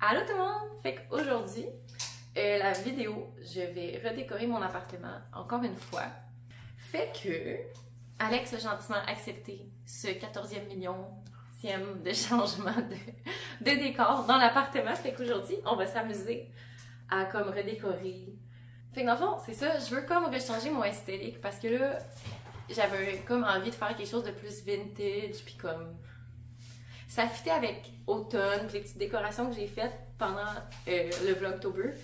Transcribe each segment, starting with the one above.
Allô tout le monde! Fait qu'aujourd'hui, la vidéo, je vais redécorer mon appartement encore une fois. Fait que Alex a gentiment accepté ce 14e millionième de changement de décor dans l'appartement. Fait qu'aujourd'hui, on va s'amuser à comme redécorer. Fait que dans le fond, c'est ça, je veux comme rechanger mon esthétique parce que là, j'avais comme envie de faire quelque chose de plus vintage, puis comme... Ça fitait avec automne, puis les petites décorations que j'ai faites pendant le Vlogtober.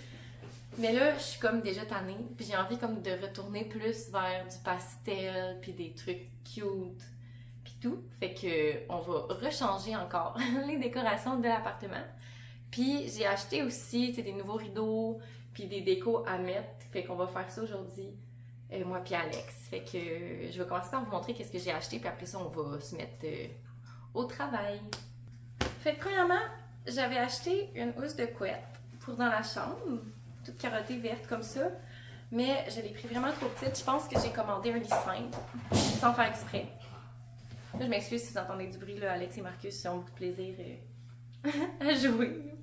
Mais là, je suis comme déjà tannée, puis j'ai envie comme de retourner plus vers du pastel, puis des trucs cute, puis tout. Fait que on va rechanger encore les décorations de l'appartement. Puis j'ai acheté aussi des nouveaux rideaux, puis des décos à mettre. Fait qu'on va faire ça aujourd'hui, moi puis Alex. Fait que je vais commencer par vous montrer qu'est-ce que j'ai acheté, puis après ça, on va se mettre... au travail. Fait que premièrement, j'avais acheté une housse de couette pour dans la chambre, toute carottée verte comme ça, mais je l'ai pris vraiment trop petite. Je pense que j'ai commandé un lit simple, sans faire exprès. Là, je m'excuse si vous entendez du bruit, là, Alex et Marcus ont beaucoup de plaisir à jouer.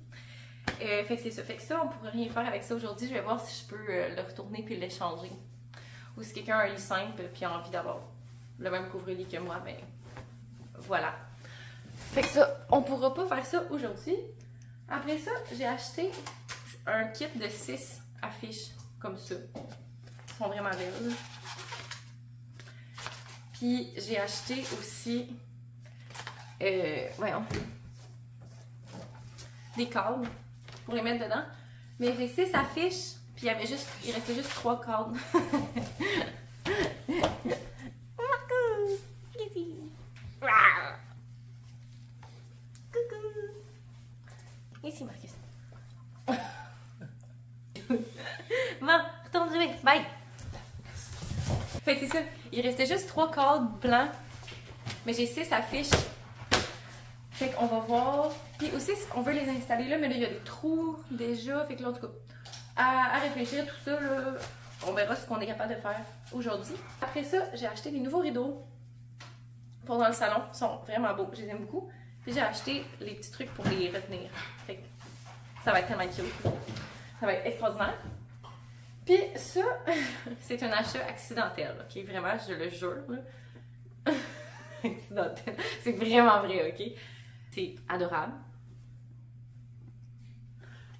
Fait que c'est ça. Fait que ça, on pourrait rien faire avec ça aujourd'hui. Je vais voir si je peux le retourner puis l'échanger. Ou si quelqu'un a un lit simple puis a envie d'avoir le même couvre-lit que moi, ben voilà. Fait que ça, on pourra pas faire ça aujourd'hui. Après ça, j'ai acheté un kit de 6 affiches comme ça. Ils sont vraiment belles. Puis j'ai acheté aussi voyons, des cadres pour les mettre dedans. Mais j'ai 6 affiches, puis il restait juste 3 cadres. Ici, Marcus. Bon, retourne jouer. Bye! Fait que c'est ça. Il restait juste 3 cadres blancs. Mais j'ai 6 affiches. Fait qu'on va voir. Puis aussi, on veut les installer là, mais là, il y a des trous déjà. Fait que là, en tout cas, à réfléchir tout ça, là, on verra ce qu'on est capable de faire aujourd'hui. Après ça, j'ai acheté des nouveaux rideaux pour dans le salon. Ils sont vraiment beaux. Je les aime beaucoup. Puis j'ai acheté les petits trucs pour les retenir. Fait que ça va être tellement cute. Ça va être extraordinaire. Puis ça, c'est un achat accidentel, ok? Vraiment, je le jure. Accidentel. C'est vraiment vrai, ok? C'est adorable.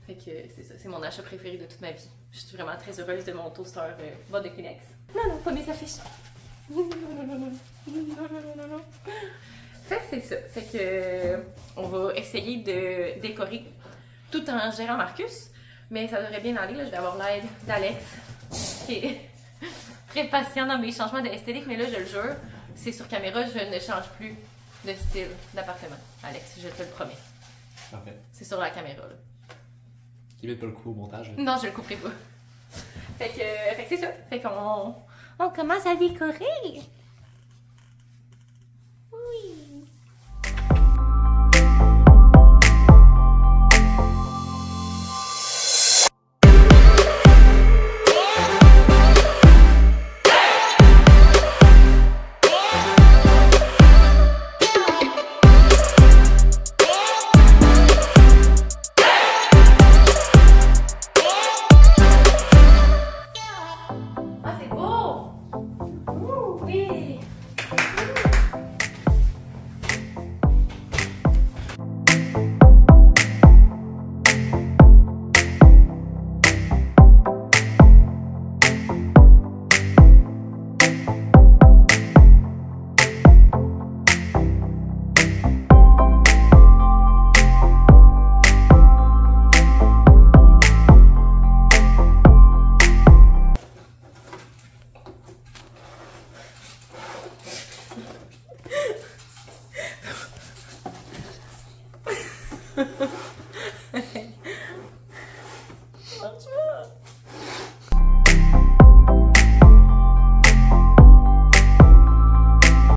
Fait que c'est ça, c'est mon achat préféré de toute ma vie. Je suis vraiment très heureuse de mon toaster bas de Kleenex. Non, pas mes affiches. Fait que c'est ça. Fait que on va essayer de décorer tout en gérant Marcus. Mais ça devrait bien aller. Là, je vais avoir l'aide d'Alex, qui est très patient dans mes changements d'esthétique. Mais là, je le jure, c'est sur caméra, je ne change plus de style d'appartement. Alex, je te le promets. Parfait. C'est sur la caméra, là. Tu mets pas le coup au montage? Là. Non, je le couperai pas. Fait que c'est ça. Fait qu'on commence à décorer.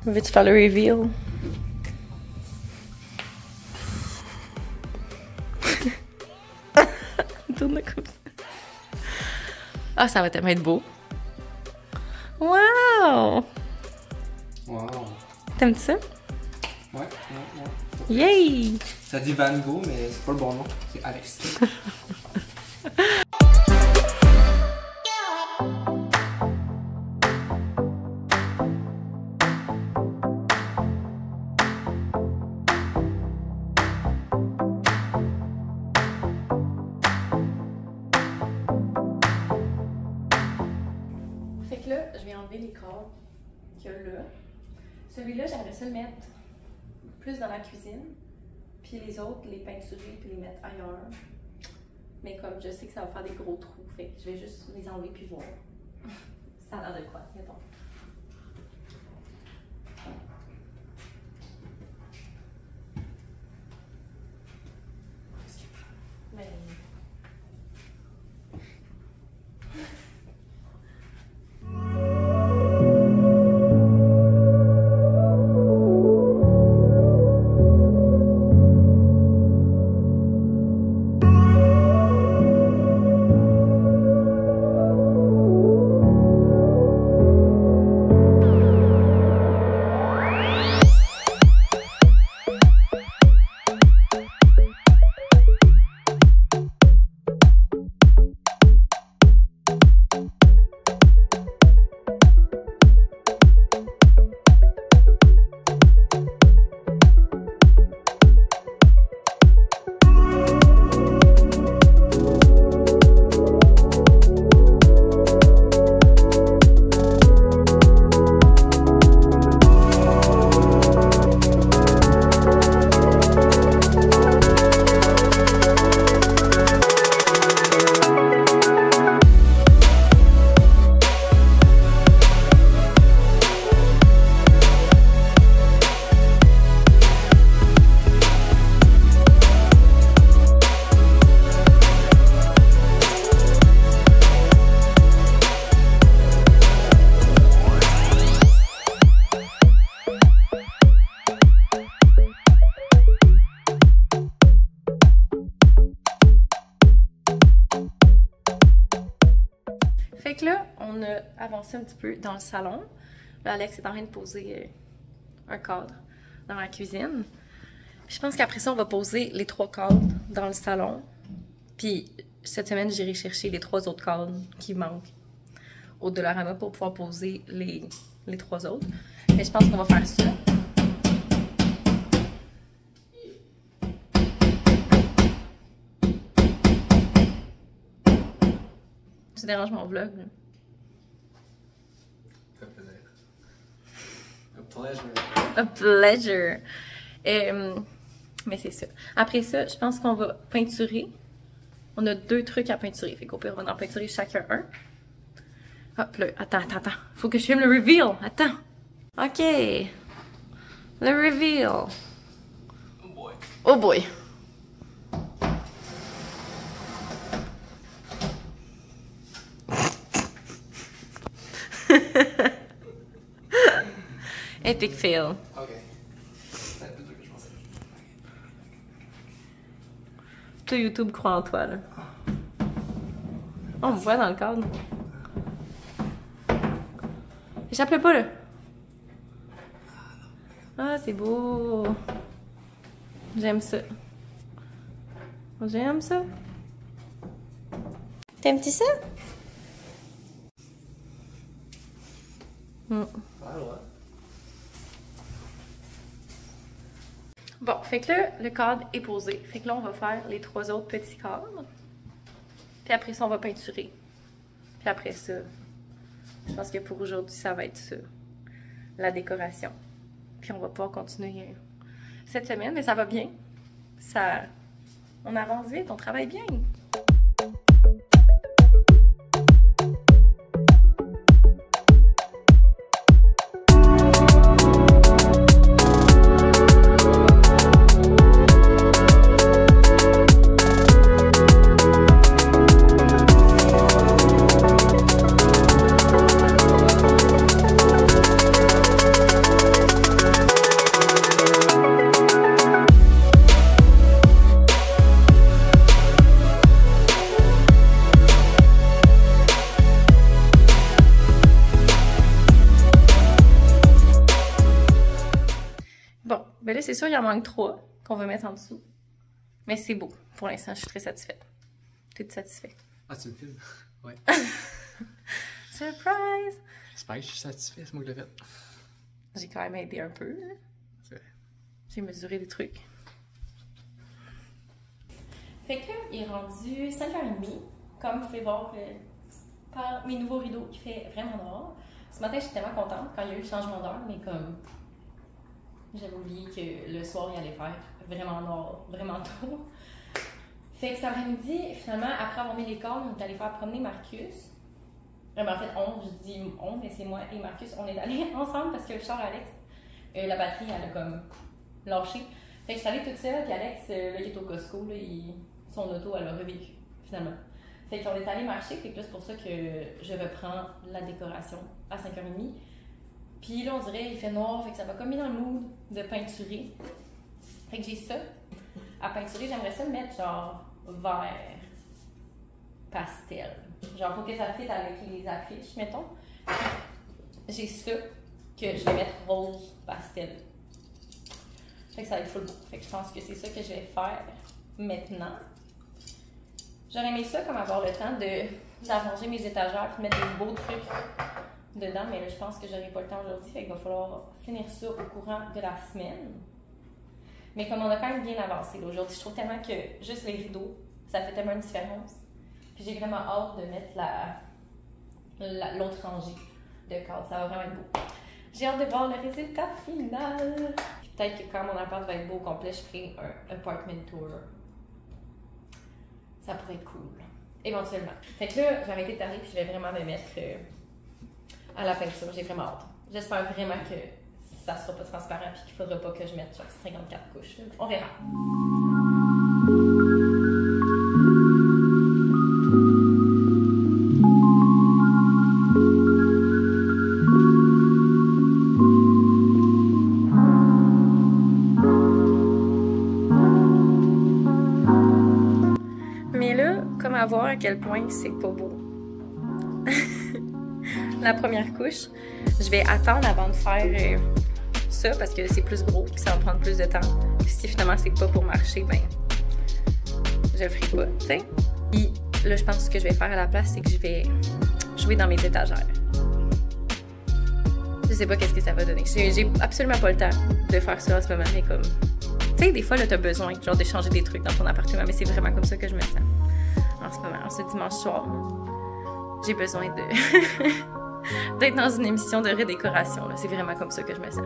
Veux-tu faire le reveal? Tourne comme ça. Ah, ça va tellement être beau. Wow! Wow. T'aimes-tu ça? Ouais. Yay! Ça dit Van Gogh, mais c'est pas le bon nom. C'est Alex. Fait que là, je vais enlever les cordes qu'il y a là. Celui-là, j'aimerais ça le mettre plus dans la cuisine. Puis les autres, les peinturer puis les mettre ailleurs. Mais comme je sais que ça va faire des gros trous, fait que je vais juste les enlever puis voir. Ça a l'air de quoi, mettons. Mais... Fait que là, on a avancé un petit peu dans le salon. Là, Alex est en train de poser un cadre dans la cuisine. Puis je pense qu'après ça, on va poser les 3 cadres dans le salon. Puis cette semaine, j'irai chercher les 3 autres cadres qui manquent au Dollarama pour pouvoir poser les 3 autres. Mais je pense qu'on va faire ça. Tu déranges mon vlog, là? Ça fait plaisir. A pleasure. A pleasure. Mais c'est ça. Après ça, je pense qu'on va peinturer. On a 2 trucs à peinturer. Fait qu'au pire, on va en peinturer chacun un. Hop là, attends. Faut que je filme le reveal. Attends. OK. Le reveal. Oh boy. Oh boy. Epic fail. Ok. C'est un peu dur que je pensais. Tout YouTube croit en toi, là. On me voit dans le cadre. Échappe-le pas, là. Ah, c'est beau. J'aime ça. J'aime ça. T'aimes-tu ça? Ouais. Bon, fait que là, le cadre est posé. Fait que là, on va faire les 3 autres petits cadres. Puis après ça, on va peinturer. Puis après ça, je pense que pour aujourd'hui, ça va être ça. La décoration. Puis on va pouvoir continuer cette semaine. Mais ça va bien. On avance vite, on travaille bien. Ben là, c'est sûr, il en manque 3 qu'on va mettre en dessous. Mais c'est beau. Pour l'instant, je suis très satisfaite. T'es satisfait? Ah, tu me filmes? Ouais. Surprise! J'espère que je suis satisfait, c'est moi qui l'ai fait. J'ai quand même aidé un peu. C'est vrai. J'ai mesuré des trucs. Fait que là, il est rendu 5h30. Comme vous pouvez voir par mes nouveaux rideaux, il fait vraiment noir. Ce matin, j'étais tellement contente quand il y a eu le changement d'heure, mais comme j'avais oublié que le soir, il allait faire vraiment noir, vraiment tôt. Fait que cet après-midi, finalement, après avoir mis les cordes, on est allé faire promener Marcus. En fait, je dis on, mais c'est moi et Marcus, on est allés ensemble parce que le char Alex, la batterie, elle a comme lâché. Fait que je suis allée toute seule, puis Alex, là, il est au Costco, là, son auto, elle a revécu, finalement. Fait qu'on est allé marcher, fait que là, c'est pour ça que je reprends la décoration à 5h30. Puis là, on dirait, il fait noir, fait que ça m'a comme mis dans le mood de peinturer. Fait que j'ai ça. À peinturer, j'aimerais ça le mettre genre vert pastel. Genre pour que ça fitte avec les affiches, mettons. J'ai ça que je vais mettre rose pastel. Fait que ça va être full beau. Fait que je pense que c'est ça que je vais faire maintenant. J'aurais aimé ça comme avoir le temps d'arranger mes étagères et mettre des beaux trucs dedans, mais là je pense que j'aurai pas le temps aujourd'hui, fait qu'il va falloir finir ça au courant de la semaine. Mais comme on a quand même bien avancé aujourd'hui, je trouve tellement que juste les rideaux, ça fait tellement une différence. Puis j'ai vraiment hâte de mettre l'autre rangée de cadres, ça va vraiment être beau. J'ai hâte de voir le résultat final. Peut-être que quand mon appart va être beau au complet, je ferai un apartment tour. Ça pourrait être cool, éventuellement. Fait que là, j'ai arrêté de parler puis je vais vraiment me mettre à la peinture. J'ai vraiment hâte. J'espère vraiment que ça sera pas transparent puis qu'il faudra pas que je mette genre 54 couches. On verra. Mais là, comme à voir à quel point c'est pas beau. La première couche, je vais attendre avant de faire ça parce que c'est plus gros et ça va prendre plus de temps. Puis si finalement c'est pas pour marcher, ben je le ferai pas, tu sais. Puis là, je pense que ce que je vais faire à la place, c'est que je vais jouer dans mes étagères. Je sais pas qu'est-ce que ça va donner. J'ai absolument pas le temps de faire ça en ce moment, mais comme... Tu sais, des fois, là, t'as besoin, genre, de changer des trucs dans ton appartement, mais c'est vraiment comme ça que je me sens en ce moment, en ce dimanche soir. J'ai besoin d'être dans une émission de redécoration, là. C'est vraiment comme ça que je me sens.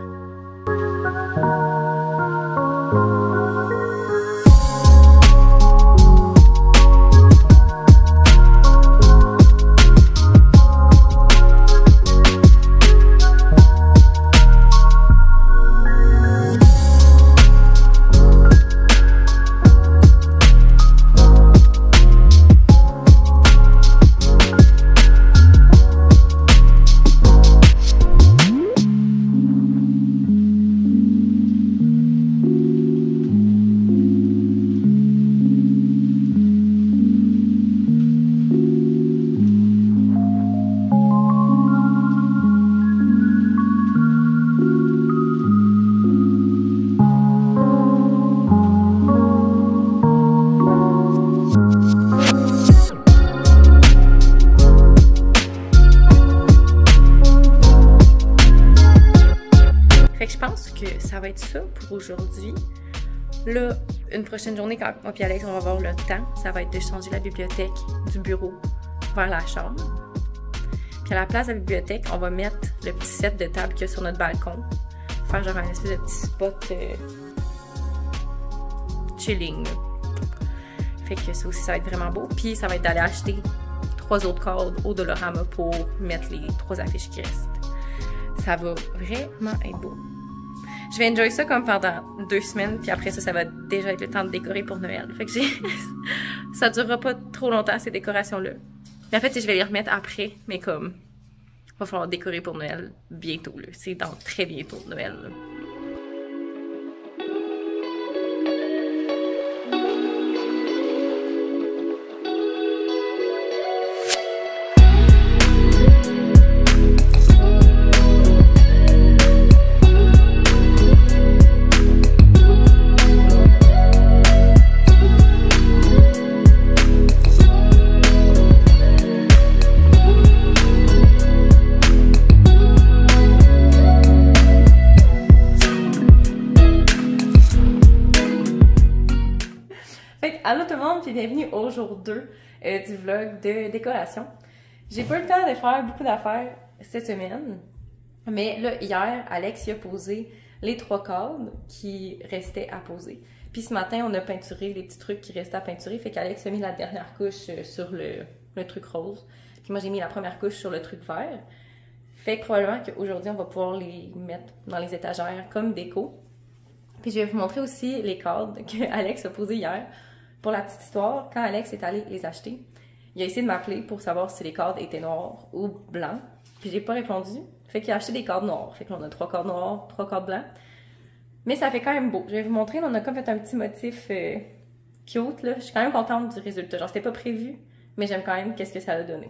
Ça va être ça pour aujourd'hui. Là, une prochaine journée, quand moi et Alex, on va avoir le temps, ça va être de changer la bibliothèque du bureau vers la chambre. Puis à la place de la bibliothèque, on va mettre le petit set de table qu'il y a sur notre balcon. Faire genre un espèce de petit spot chilling. Fait que ça aussi, ça va être vraiment beau. Puis ça va être d'aller acheter 3 autres cadres au Dollarama pour mettre les 3 affiches qui restent. Ça va vraiment être beau. Je vais enjoy ça comme pendant 2 semaines, puis après ça, ça va déjà être le temps de décorer pour Noël. Fait que ça durera pas trop longtemps, ces décorations-là. Mais en fait, je vais les remettre après, mais comme, il va falloir décorer pour Noël bientôt, là. C'est dans très bientôt, Noël, là. Allô tout le monde, puis bienvenue au jour 2 du vlog de décoration. J'ai pas eu le temps de faire beaucoup d'affaires cette semaine, mais là, hier, Alex y a posé les 3 cadres qui restaient à poser. Puis ce matin, on a peinturé les petits trucs qui restaient à peinturer, fait qu'Alex a mis la dernière couche sur le truc rose, puis moi j'ai mis la première couche sur le truc vert. Fait que probablement qu'aujourd'hui, on va pouvoir les mettre dans les étagères comme déco. Puis je vais vous montrer aussi les cadres que Alex a posés hier. Pour la petite histoire, quand Alex est allé les acheter, il a essayé de m'appeler pour savoir si les cadres étaient noirs ou blancs. Puis j'ai pas répondu. Fait qu'il a acheté des cadres noirs. Fait que là, on a 3 cadres noirs, 3 cadres blancs. Mais ça fait quand même beau. Je vais vous montrer, on a comme fait un petit motif cute, là. Je suis quand même contente du résultat. Genre, c'était pas prévu, mais j'aime quand même qu'est-ce que ça a donné.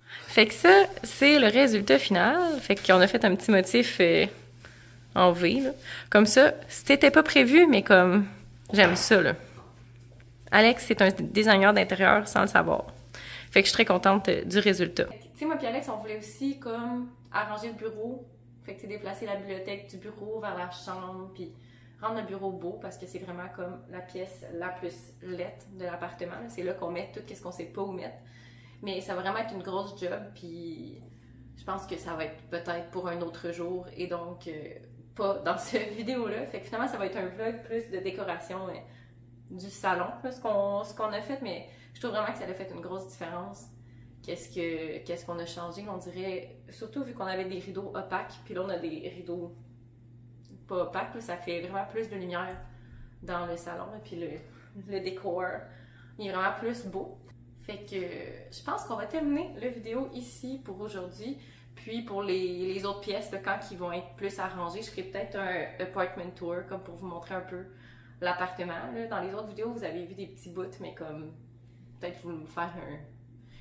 Fait que ça, c'est le résultat final. Fait qu'on a fait un petit motif en V, là. Comme ça, c'était pas prévu, mais comme j'aime ça, là. Alex, c'est un designer d'intérieur sans le savoir. Fait que je suis très contente du résultat. Tu sais, moi puis Alex, on voulait aussi comme arranger le bureau. Fait que déplacer la bibliothèque du bureau vers la chambre, puis rendre le bureau beau parce que c'est vraiment comme la pièce la plus laite de l'appartement. C'est là qu'on met tout ce qu'on sait pas où mettre. Mais ça va vraiment être une grosse job, puis je pense que ça va être peut-être pour un autre jour et donc pas dans cette vidéo-là. Fait que finalement, ça va être un vlog plus de décoration du salon, là, ce qu'on a fait, mais je trouve vraiment que ça a fait une grosse différence. Qu'est-ce qu'on a changé, on dirait, surtout vu qu'on avait des rideaux opaques, puis là on a des rideaux pas opaques, là, ça fait vraiment plus de lumière dans le salon, et puis le décor, il est vraiment plus beau. Fait que je pense qu'on va terminer la vidéo ici pour aujourd'hui. Puis pour les autres pièces, là, quand ils vont être plus arrangés, je ferai peut-être un apartment tour, comme pour vous montrer un peu l'appartement. Dans les autres vidéos, vous avez vu des petits bouts, mais comme peut-être vous faire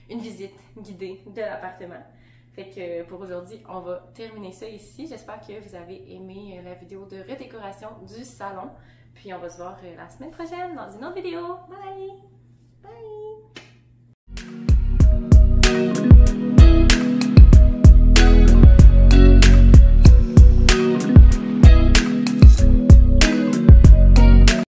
une visite guidée de l'appartement. Fait que pour aujourd'hui, on va terminer ça ici. J'espère que vous avez aimé la vidéo de redécoration du salon. Puis on va se voir la semaine prochaine dans une autre vidéo. Bye! Bye!